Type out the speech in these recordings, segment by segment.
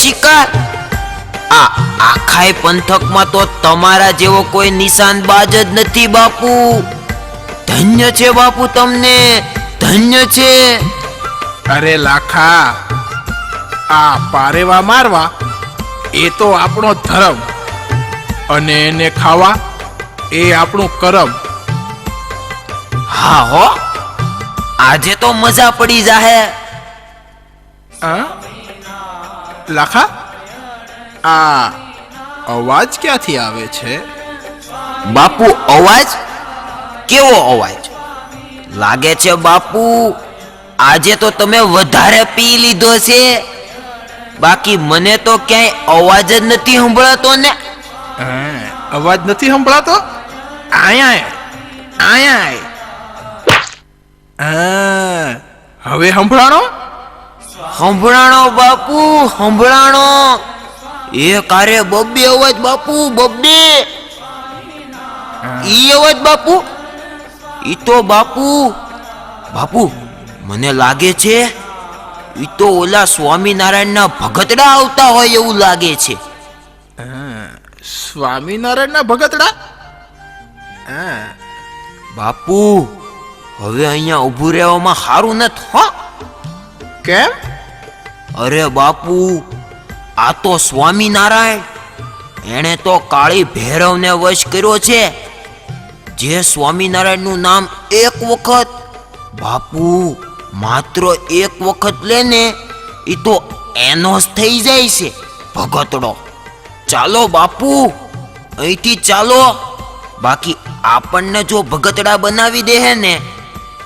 શિકાર. આ આખાય પંથકમાં તો તમારા જેવો કોઈ નિશાનબાજ જ નથી બાપુ. ધન્ય છે બાપુ, તમને ધન્ય છે. અરે લાખા, આ પારેવા મારવા એ તો આપણો ધર્મ, અને એને ખાવા એ આપણું કરમ. હા હો, આજે તો મજા પડી જાહે. હા લાખા, આ અવાજ ક્યાંથી આવે છે? બાપુ અવાજ? કેવો અવાજ? લાગે છે બાપુ આજે તો તમે વધારે પી લીધો છે. બાકી મને તો ક્યાંય અવાજ જ નથી સંભળાતો ને. અવાજ નથી સંભળાતો? આયા આયા. હવે સંભળાણો? સંભળાણો બાપુ, સંભળાણો. એ કારે બબ્બે અવાજ બાપુ, બબ્બે. ઈ અવાજ બાપુ, ઈ તો બાપુ બાપુ મને લાગે છે ઈ તો ઓલા સ્વામિનારાયણના ભગતડા આવતા હોય એવું લાગે છે. સ્વામિનારાયણના ભગતડા? બાપુ હવે અહીંયા ઊભું રહેવામાં સારું નથી હો. કેમ? અરે બાપુ, આ તો સ્વામિનારાયણ, એણે તો કાળી ભૈરવને વશ કર્યો છે. જે સ્વામિનારાયણનું નામ એક વખત, બાપુ માત્ર એક વખત લે ને, એ તો એનો જ થઈ જાય છે ભગતડો. ચાલો બાપુ અહીંથી ચાલો. બાકી આપણને જો ભગતડા બનાવી દે ને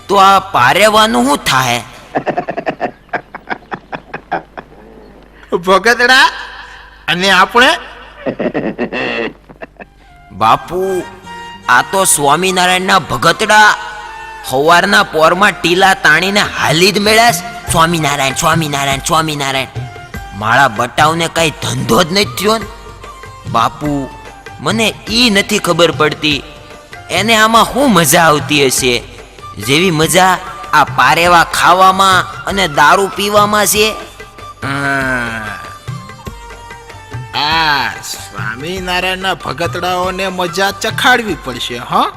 તો આ પારેવાનું શું થાય? ભગતડા અને આપણે? બાપુ આ તો સ્વામિનારાયણના ભગતડા સવારના પોરમાં ટીલા તાણીને હાલી જ મેળાશ. સ્વામિનારાયણ સ્વામિનારાયણ સ્વામિનારાયણ. મારા બટાવને કઈ ધંધો જ નથી થયો ને. બાપુ મને ઈ નથી ખબર પડતી એને આમાં શું મજા આવતી હશે, જેવી મજા આ પારેવા ખાવામાં અને દારૂ પીવામાં છે. આ સ્વામિનારાયણના ભગતડાઓને મજા ચખાડવી પડશે. હા,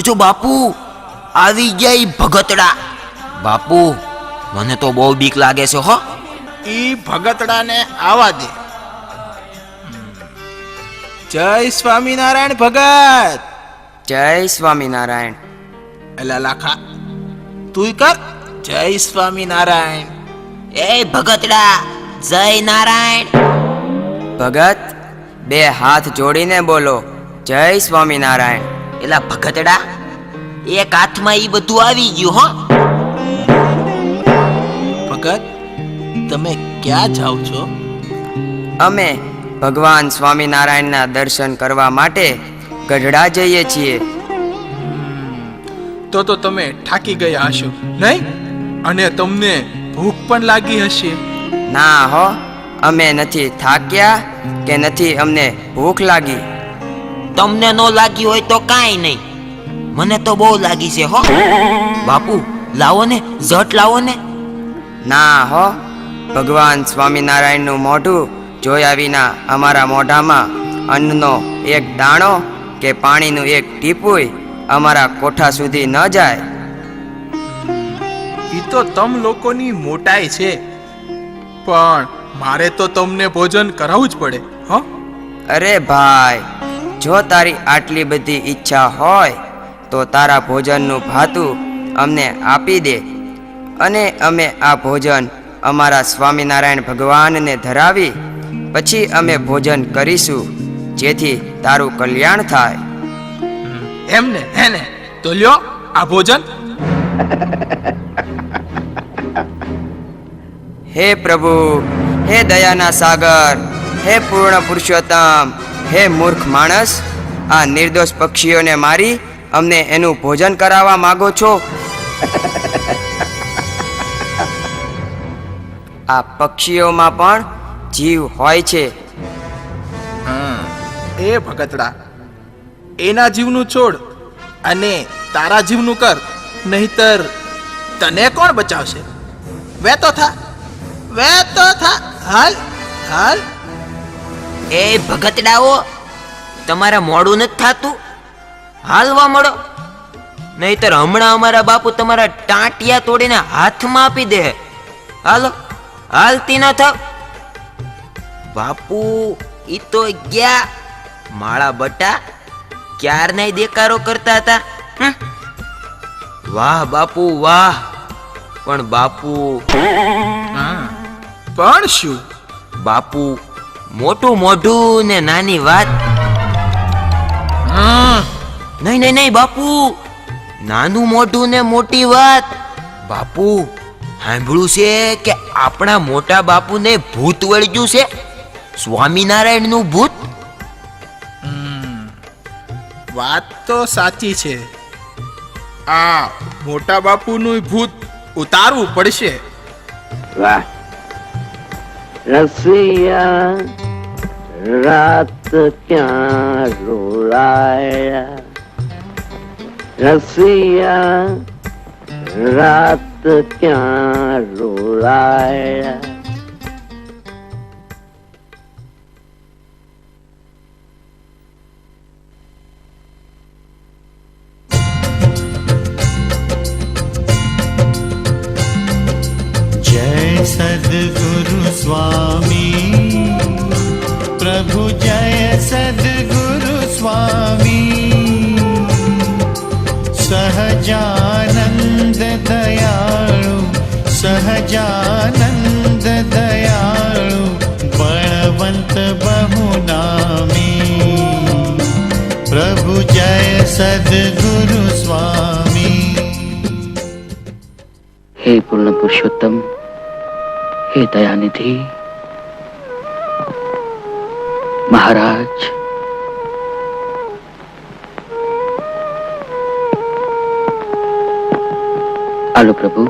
જો બાપુ આવી ગયા ઈ ભગતડા. બાપુ મને તો બહુ બીક લાગે છે હો. ઈ ભગતડાને આવા દે. જય સ્વામિનારાયણ ભગત. જય સ્વામિનારાયણ. એલા લાખા, તું કર જય સ્વામિનારાયણ. એ ભગતડા જય નારાયણ. ભગત, બે હાથ જોડીને બોલો જય સ્વામિનારાયણ. એલા ભગતડા, એક હાથમાં ઈ બધું આવી ગયું હો. ભગત, તમે ક્યાં જાઓ છો? અમે ભગવાન સ્વામિનારાયણના દર્શન કરવા માટે ગઢડા જઈએ છીએ. તો તમે થાકી ગયા હશો નહીં? અને તમને ભૂખ પણ લાગી હશે. ના હો, અમે નથી થાક્યા કે નથી અમને ભૂખ લાગી. તમને નો લાગી હોય તો કાંઈ નહીં, મને તો બહુ લાગી છે હો. બાપુ લાવો ને, ઝટ લાવો ને. ના હો, ભગવાન સ્વામિનારાયણનું મોઢું જોયા વિના અમારા મોઢામાં અન્નનો એક દાણો કે પાણીનું એક ટીપું અમારા કોઠા સુધી ન જાય. ઈ તો તમ લોકોની મોટાઈ છે, પણ મારે તો તમને ભોજન કરાવવું જ પડે. હ? અરે ભાઈ, જો તારી આટલી બધી ઈચ્છા હોય તો તારા ભોજનનું ભાતું અમને આપી દે, અને અમે આ ભોજન અમારા સ્વામિનારાયણ ભગવાનને ધરાવી પછી અમે ભોજન કરીશું, જેથી તારું કલ્યાણ થાય. એમને હે ને? તો લ્યો આ ભોજન. હે પ્રભુ, હે દયાના સાગર, હે પૂર્ણ પુરુષોત્તમ, હે મૂર્ખ માણસ, આ નિર્દોષ પક્ષીઓને મારી અમને એનું ભોજન કરાવવા માંગો છો? આ પક્ષીઓમાં પણ જીવ હોય છે. એ ભગતડા, એના જીવનું છોડ અને તારા જીવનું કર, નહીતર તને કોણ બચાવશે? વેતો થા, વેતો થા. હાલ હાલ. એ ભગતડાઓ, તમારે મોડું નથી થાતું? હાલવા મળો, નહીતર હમણાં અમારા બાપુ તમારા ટાંટિયા તોડીને હાથમાં આપી દે. હાલો, હાલતી ન થાવ. બાપુ ઈ તો ગયા માળા બટા, ક્યારનાય દેકારો કરતા હતા. વાહ બાપુ વાહ. પણ બાપુ, પણ શું? બાપુ મોટું મોઢું ને નાની વાત. નહીં નહીં નહીં બાપુ, નાનું મોઢું ને મોટી વાત. બાપુ સાંભળ્યું છે કે આપણા મોટા બાપુને ભૂત વળગ્યું છે, સ્વામિનારાયણ નું ભૂત. વાત તો સાચી છે. આ મોટા બાપુનું ભૂત ઉતારવું પડશે. વાહ રસિયા રાત ક્યાં રોળાયા, રસિયા રાત ક્યાં રોળાયા. जय सद्गुरु स्वामी प्रभु, जय सद्गुरु स्वामी सहजानंद दयाळु, सहजानंद दयाळु बलवंत बहुनामी प्रभु, जय सद्गुरु स्वामी. हे पूर्ण पुरुषोत्तम, हे दयानिधि महाराज, आलो प्रभु.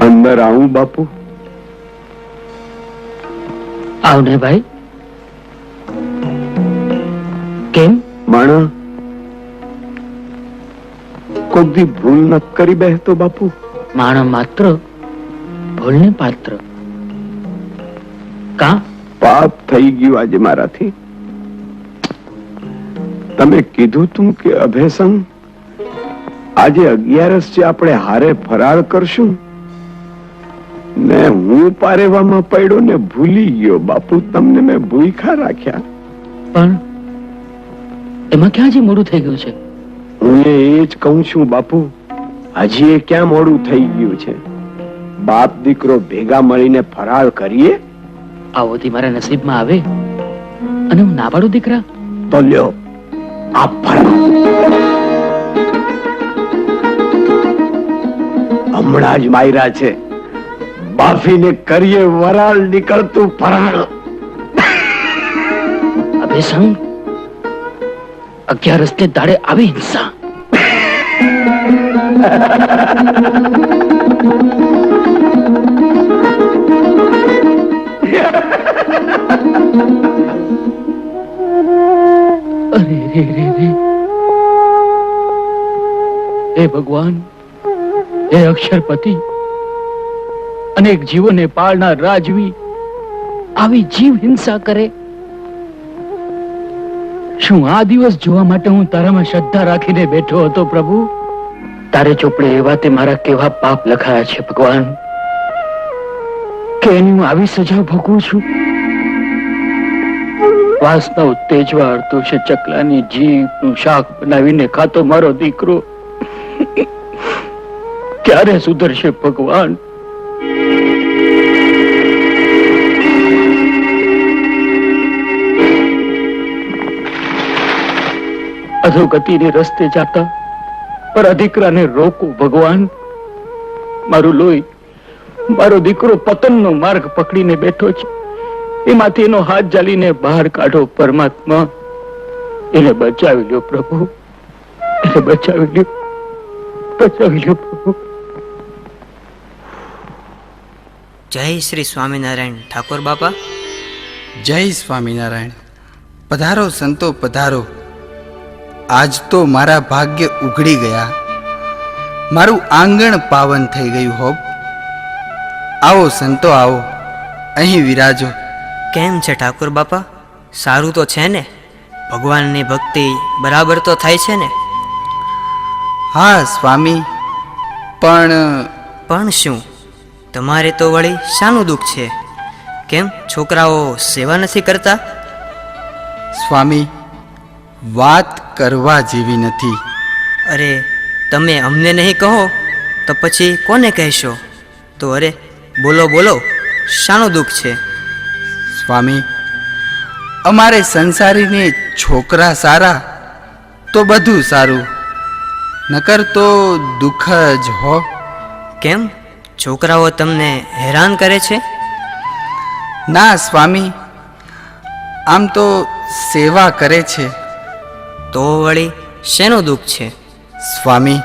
અંદર આવું બાપુ? આવ ને ભાઈ. કેમ? માણા કોક દી ભૂલ ન કરી બેસતો બાપુ? માણસ માત્ર ભૂલને પાત્ર. કા પાપ થઈ ગયું આજે મારાથી. તમે કીધું તું કે અભેસંગ આજે 11 છે, આપણે હારે ફરાળ કરશું ને હું પારેવામાં પડ્યો ને ભૂલી ગયો બાપુ. તમને મેં ભૂખા રાખ્યા. પણ એમાં ક્યાં જે મોડું થઈ ગયું છે? હું એ જ કહું છું બાપુ, હજી એ ક્યાં મોડું થઈ ગયું છે? બાપ દીકરો ભેગા મળીને ફરાળ કરીએ. આવોથી મારા નસીબમાં આવે અને હું ના પાડું દીકરા તો લ્યો આ ફરાળ. હમણાં જ માયરા છે, બાફીને કરીએ વરાળ નીકળતું ફરાળ. અભેસંગ 11 ને દાડે આવી હિંસા. અરે રે રે રે. હે ભગવાન, હે અક્ષરપતિ, અનેક જીવોને પાળનાર રાજવી આવી જીવ હિંસા કરે. શું આ દિવસ જોવા માટે હું તારામાં શ્રદ્ધા રાખીને બેઠો હતો પ્રભુ? તારે ચોપડે એવા તે મારા કેવા પાપ લખાયા છે ભગવાન, કે એની હું આવી સજા ભોગવું છું. વાસના ઉત્તેજવા અડતો છે ચકલાની જીભનું શાક બનાવીને ખાતો મારો દીકરો ક્યારે સુધરશે ભગવાન? અધોગતિને રસ્તે જાતા પર અધિકરાને રોકો ભગવાન. મારું લોહી, મારો દીકરો પતનનો માર્ગ પકડીને બેઠો છે, એમાંથી એનો હાથ જાલીને બહાર કાઢો પરમાત્મા. એને બચાવી લ્યો પ્રભુ, એને બચાવી લ્યો, બચાવી લ્યો પ્રભુ. જય શ્રી સ્વામિનારાયણ ઠાકોર બાપા. જય સ્વામિનારાયણ. પધારો સંતો પધારો. આજ તો મારા ભાગ્ય ઉઘડી ગયા, મારું આંગણ પાવન થઈ ગયું હોબ. આવો સંતો આવો, અહીં વિરાજો. કેમ છે ઠાકોર બાપા? સારું તો છે ને? ભગવાનની ભક્તિ બરાબર તો થાય છે ને? હા સ્વામી, પણ પણ શું? તમારે તો વળી શાનું દુઃખ છે? કેમ છોકરાઓ સેવા નથી કરતા? સ્વામી, વાત કરવા જેવી નથી. અરે તમે અમને નહીં કહો તો પછી કોને કહેશો? તો અરે બોલો બોલો, શાનું દુઃખ છે? સ્વામી, અમારે સંસારીને છોકરા સારા તો બધું સારું, નકર તો દુઃખ જ હો. કેમ છોકરાઓ તમને હેરાન કરે છે? ના સ્વામી, આમ તો સેવા કરે છે. તો વળી શેનું દુઃખ છે? સ્વામી,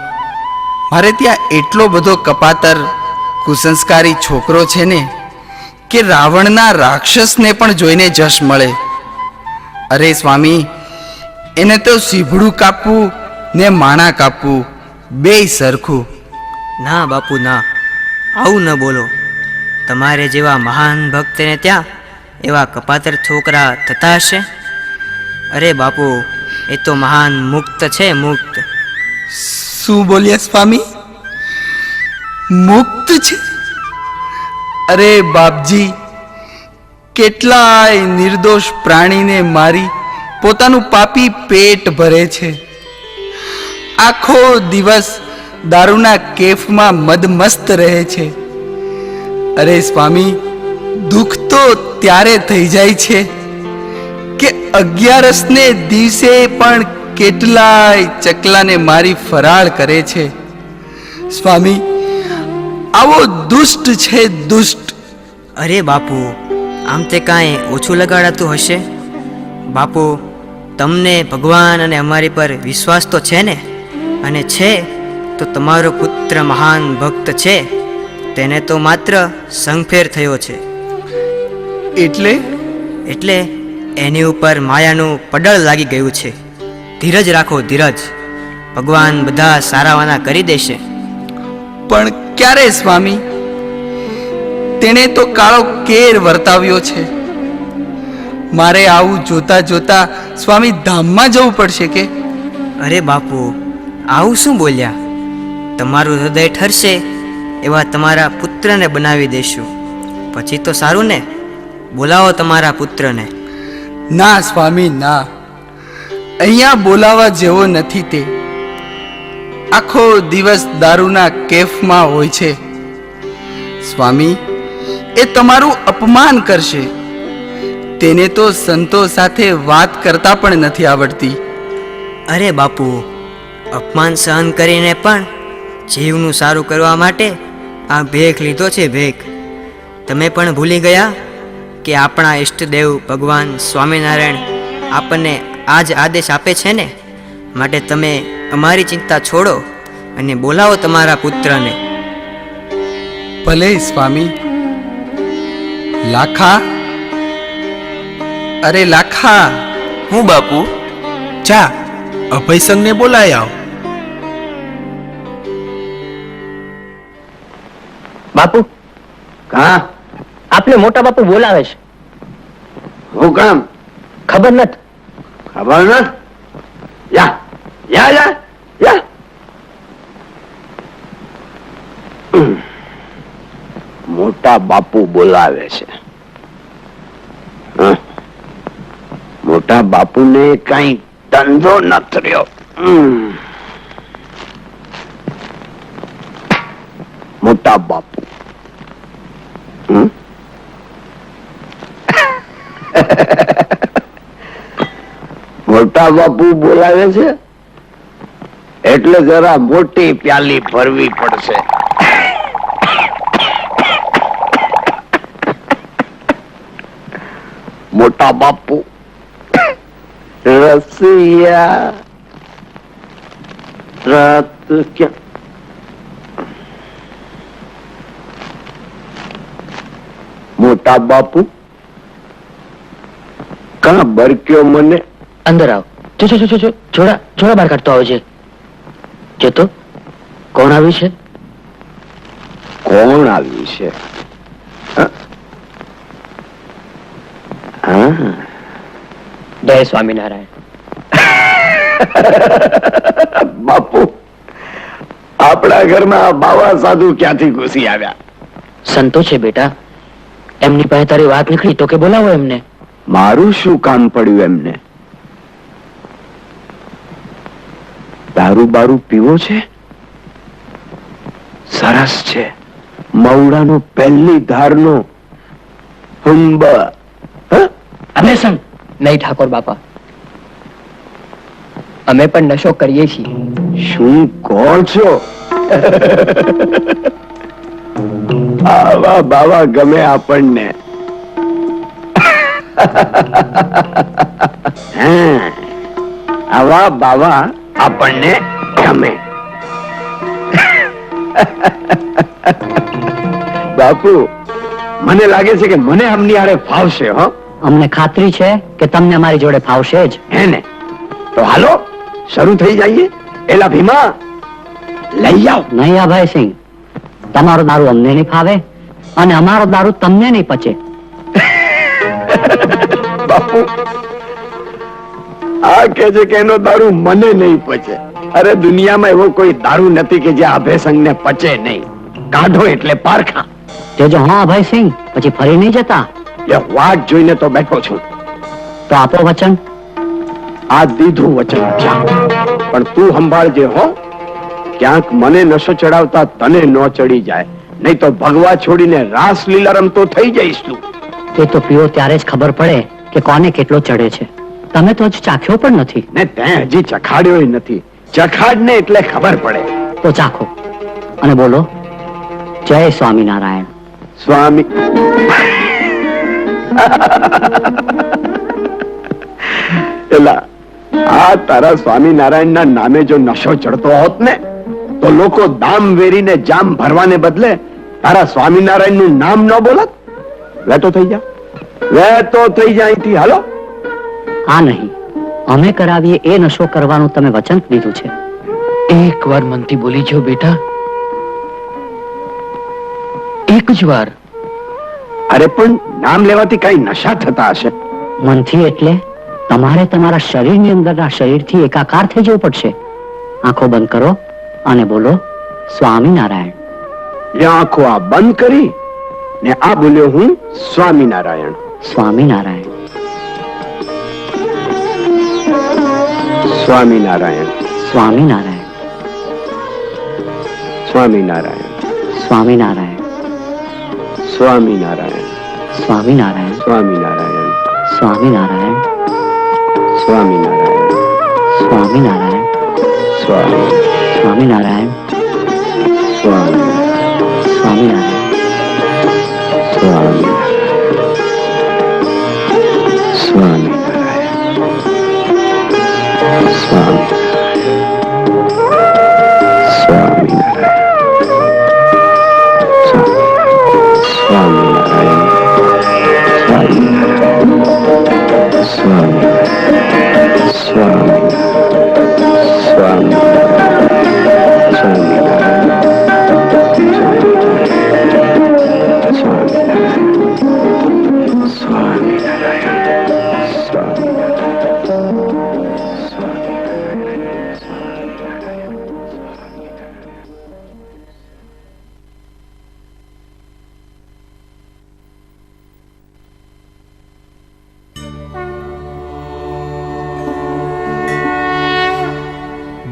મારે ત્યાં એટલો બધો કપાતર કુસંસ્કારી છોકરો છે ને કે રાવણના રાક્ષસને પણ જોઈને જશ મળે. અરે સ્વામી, એને તો સીભડું કાપવું ને માણા કાપવું બેય સરખું. ના બાપુ ના, આવું ન બોલો. તમારે જેવા મહાન ભક્તને ત્યાં એવા કપાતર છોકરા થતા હશે? અરે બાપુ, એ તો મહાન મુક્ત છે, મુક્ત. શું બોલ્યા સ્વામી? મુક્ત છે? અરે બાપજી, કેટલાય નિર્દોષ પ્રાણીને મારી પોતાનું પાપી પેટ ભરે છે. આખો દિવસ દારૂના કેફમાં મદમસ્ત રહે છે. અરે સ્વામી, દુઃખ તો ત્યારે થઈ જાય છે કે 11ને દિવસે પણ કેટલાય ચકલાને મારી ફરાળ કરે છે. સ્વામી, આવો દુષ્ટ છે, દુષ્ટ. અરે બાપુ, આમ તે કાંઈ ઓછું લગાડાતું હશે? બાપુ, તમને ભગવાન અને અમારી પર વિશ્વાસ તો છે ને? અને છે તો તમારો પુત્ર મહાન ભક્ત છે, તેને તો માત્ર સંગફેર થયો છે. એટલે એની ઉપર માયાનું પડળ લાગી ગયું છે. ધીરજ રાખો, ધીરજ. ભગવાન બધા સારાવાના કરી દેશે. પણ ક્યારે સ્વામી? તેણે તો કાળો કેર વર્તાવ્યો છે. મારે આવું જોતા જોતા સ્વામી ધામમાં જવું પડશે કે? અરે બાપુ, આવું શું બોલ્યા? તમારું હૃદય ઠરશે એવા તમારા પુત્રને બનાવી દેશું. પછી તો સારું ને? બોલાવો તમારા પુત્રને. ના સ્વામી ના, અહીંયા બોલાવા જેવો નથી તે. આખો દિવસ દારૂના કેફમાં હોય છે. સ્વામી, એ તમારું અપમાન કરશે. તેને તો સંતો સાથે વાત કરતા પણ નથી આવડતી. અરે બાપુ, અપમાન સહન કરીને પણ જીવનું સારું કરવા માટે આ ભેખ લીધો છે, ભેખ. તમે પણ ભૂલી ગયા કે આપણા ઈષ્ટદેવ ભગવાન સ્વામિનારાયણ આપણને આ જ આદેશ આપે છે ને? માટે તમે અમારી ચિંતા છોડો અને બોલાવો તમારા પુત્રને. ભલે સ્વામી. લાખા, અરે લાખા. હું બાપુ? જા, અભયસંગને બોલાય આવ. બાપુ, હા, આપને મોટા બાપુ બોલાવે છે. હું કામ? ખબર નથી. ખબર ન? યા યા યા યા. મોટા બાપુ બોલાવે છે. હં? મોટા બાપુને કઈ ધંધો નથી રહ્યો. મોટા બાપુ. હં? મોટા બાપુ બોલાવે છે એટલે જરા મોટી પ્યાલી ભરવી પડશે. મોટા બાપુ રસિયા રાત ક્યાં? મોટા બાપુ કાં બરક્યો મને? અંદર આવ. જો જો જો જો છોડા બહાર કાઢતો આવે છે. જો તો કોણ આવ્યું છે? કોણ આવ્યું છે? હા, જય સ્વામિનારાયણ. બાપુ, આપણા ઘરમાં આ બાવા સાધુ ક્યાંથી ઘૂસી આવ્યા? સંતો છે બેટા, એમની પાસે તારી વાત નીકળી તો કે બોલાવો એમને. મારું શું કામ પડ્યું એમને? દારૂ બારૂ પીવો છે? સરસ છે. મવડાનો પહેલી ધારનો હુંબ. અમે સંગ નહીં ઠાકોર બાપા, અમે પણ નશો કરીએ છીએ. શું કહો છો? આવા બાવા ગમે આપણને. હા, આવા બાવા આપણને ગમે. બાપુ, મને લાગે છે કે મને આમની હારે ફાવશે. હો, અમને ખાતરી છે કે તમને અમારી જોડે ફાવશે જ. હે ને? તો હાલો શરૂ થઈ જઈએ. એલા ભીમા, લઈ આવ. નહીં અભયસિંહ, તમારો દારૂ અમને નહીં ફાવે અને અમારો દારૂ તમને નહીં પચે. બાપુ, આ કે છે કે એનો દારૂ મને નહીં પચે. અરે, દુનિયામાં એવો કોઈ દારૂ નથી કે જે અભયસંગ ને પચે નહીં. કાઢો એટલે પારખા. જો હા અભયસિંહ, પછી ફરી નહીં જતા. એ વાટ જોઈને તો બેઠો છું. તો આપો વચન. આ દીધું વચન. જા, પણ તું સંભાળજે હો, ક્યાંક મને નશો ચડાવતા તને ન ચડી જાય, નહીં તો ભગવા છોડીને રાસ લીલા રમતો થઈ જઈશ તું. તે તો પીઓ ત્યારે જ ખબર પડે કે કોને કેટલો ચડે છે. તમે તો હજુ ચાખ્યો પણ નથી. ને તે હજી ચખાડ્યો નથી. ચખાડ ને એટલે ખબર પડે. તો ચાખો અને બોલો, જય સ્વામિનારાયણ. સ્વામી. એલા, આ તારા સ્વામિનારાયણ ના નામે જો નશો ચડતો હોત ને, તો લોકો દામ વેરીને જામ ભરવાને બદલે તારા સ્વામિનારાયણ નું નામ ન બોલત. વેતો થઈ જા, વેતો થઈ જા અહીંથી. હાલો. આ નહીં, અમે કરાવીએ એ નશો કરવાનું તમે વચન દીધું છે. એક વાર મનથી બોલી જો બેટા, એક જ વાર. અરે પણ નામ લેવાથી કઈ નશા થતા હશે? મનથી એટલે તમારે તમારા શરીરની અંદરના શરીરથી એકાકાર થઈ જવું પડશે. આંખો બંધ કરો અને બોલો, સ્વામિનારાયણ. એ આંખો આ બંધ કરી ને આ બોલ્યો હું, સ્વામિનારાયણ. સ્વામિનારાયણ. સ્વામિનારાયણ. સ્વામિનારાયણ. સ્વામિનારાયણ. સ્વામિનારાયણ. સ્વામિનારાયણ. સ્વામિનારાયણ. સ્વામિનારાયણ. સ્વામિનારાયણ. સ્વામિનારાયણ. સ્વામિનારાયણ. સ્વામિનારાયણ. સ્વામિનારાયણ.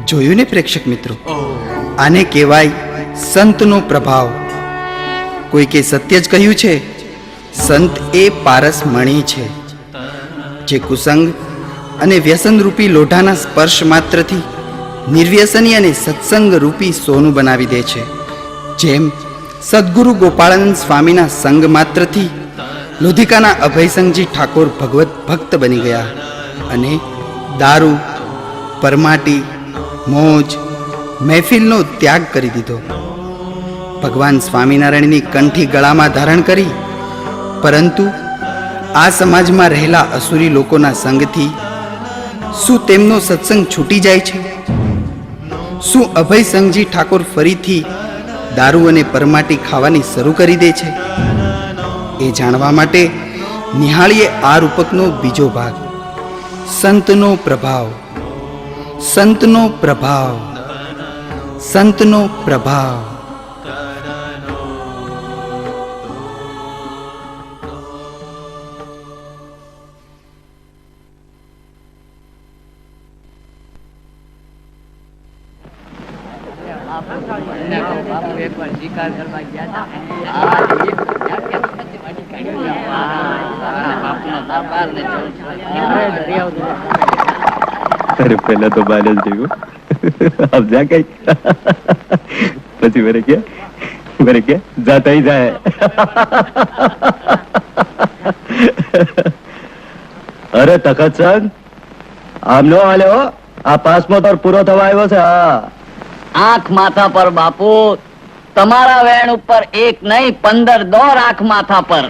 જોયું ને પ્રેક્ષક મિત્રો, આને કહેવાય સંતનો પ્રભાવ. કોઈ કે સત્ય જ કહ્યું છે, સંત એ પારસ મણી છે, જે કુસંગ અને વ્યસન રૂપી લોઢાના સ્પર્શ માત્રથી નિર્વ્યસની અને સત્સંગ રૂપી સોનું બનાવી દે છે. જેમ સદગુરુ ગોપાળાનંદ સ્વામીના સંગ માત્રથી લોધિકાના અભયસંગજી ઠાકોર ભગવત ભક્ત બની ગયા અને દારૂ, પરમાટી, મોજ, મહેફિલનો ત્યાગ કરી દીધો. ભગવાન સ્વામિનારાયણની કંઠી ગળામાં ધારણ કરી, પરંતુ આ સમાજમાં રહેલા અસુરી લોકોના સંગથી શું તેમનો સત્સંગ છૂટી જાય છે? શું અભયસંઘજી ઠાકોર ફરીથી દારૂ અને પરમાટી ખાવાની શરૂ કરી દે છે? એ જાણવા માટે નિહાળીએ આ રૂપકનો બીજો ભાગ, સંતનો પ્રભાવ. સંતનો પ્રભાવ, સંતનો પ્રભાવ. अरे पहला तो बैलेंस देखो अब जा कहीं પછી મેરે क्या जाता ही जाए અરે તખત સંગ આમ નો હાલ્યો, આ પાસમો તો પૂરો થવા આવ્યો છે. હા, આંખ માથા પર બાપુ, તમારા વેણ ઉપર એક નહીં 15 દોર આંખ માથા પર.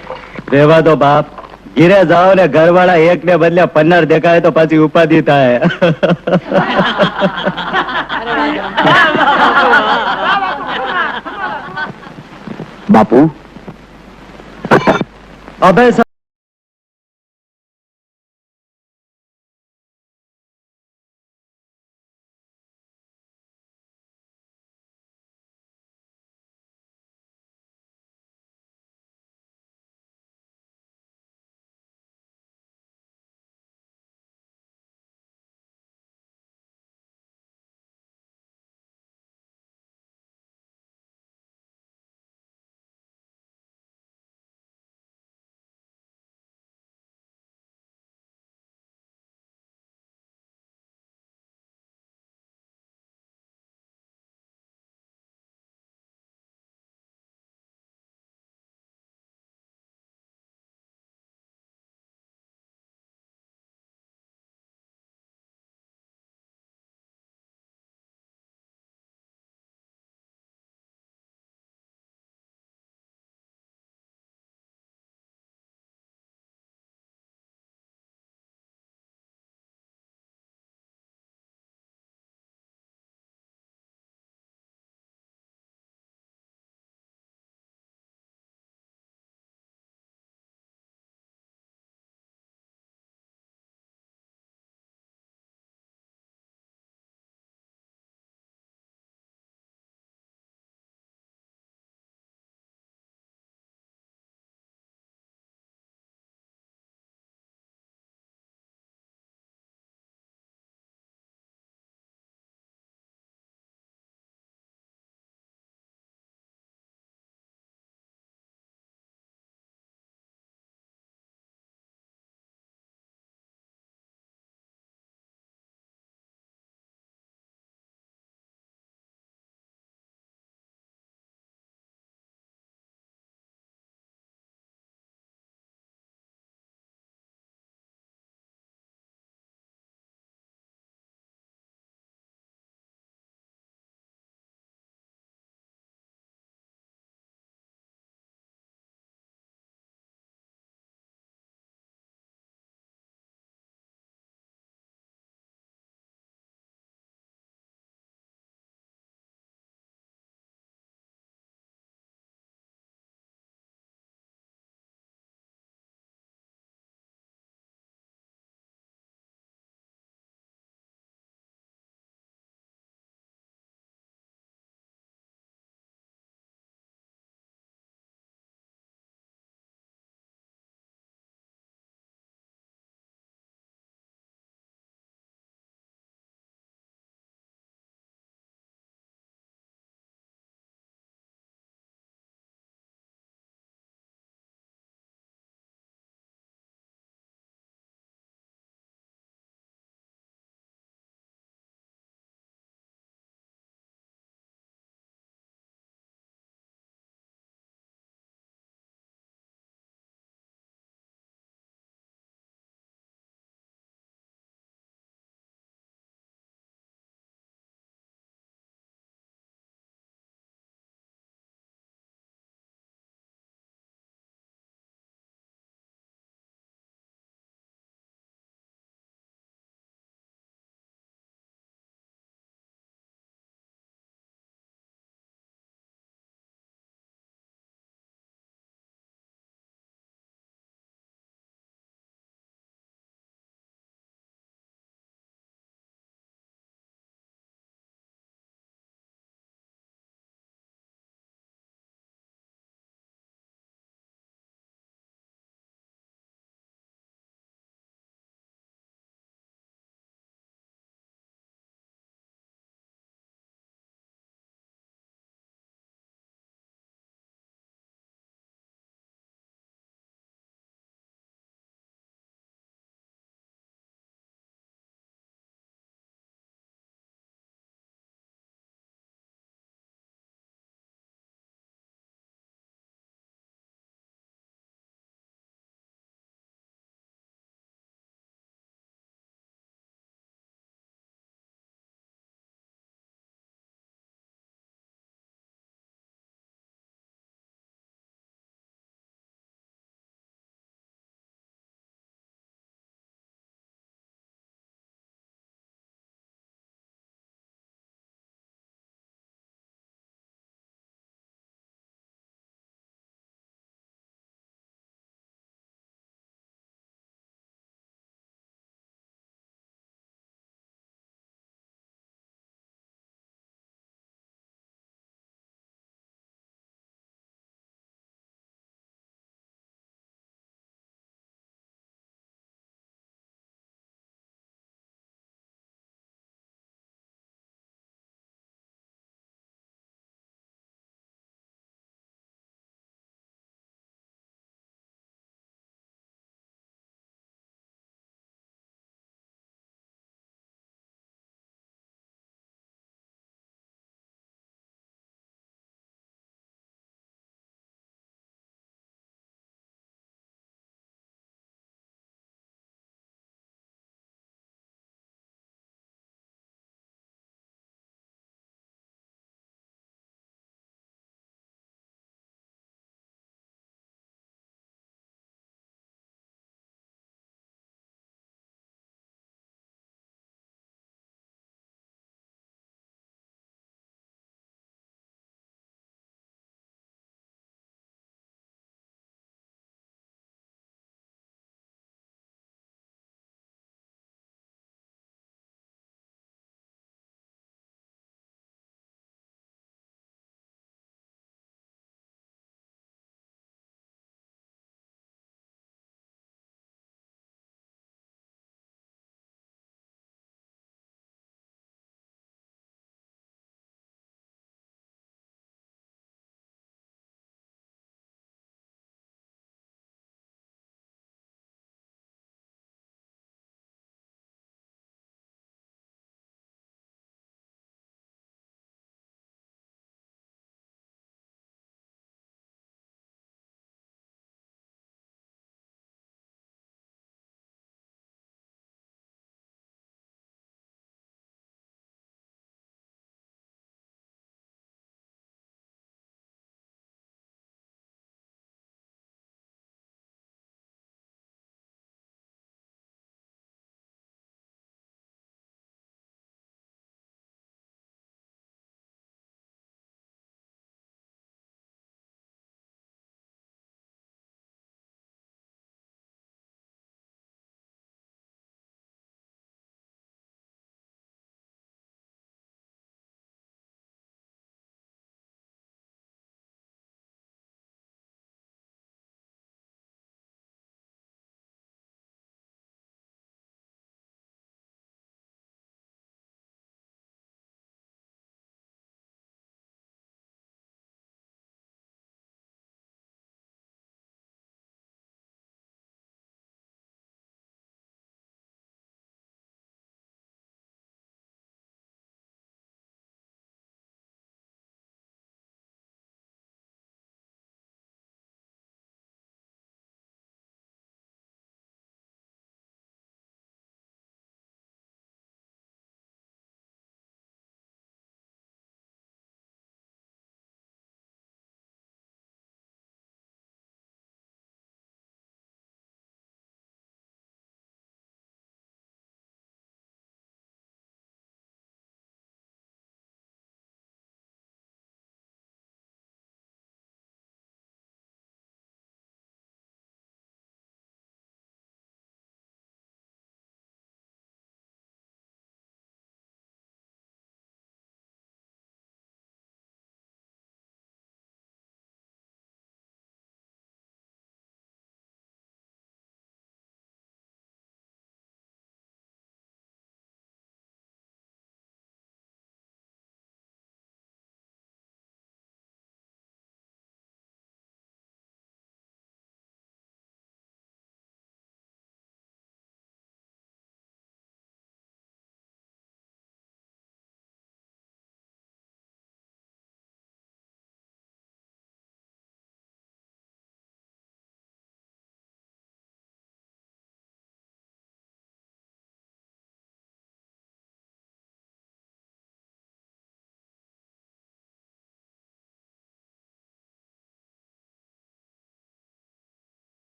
રેવા દો બાપ, ઘીરે જાઓ ને ઘરવાળા એક ને બદલે 15 દેખાય તો પછી ઉપાધિ થાય. બાપુ, અબે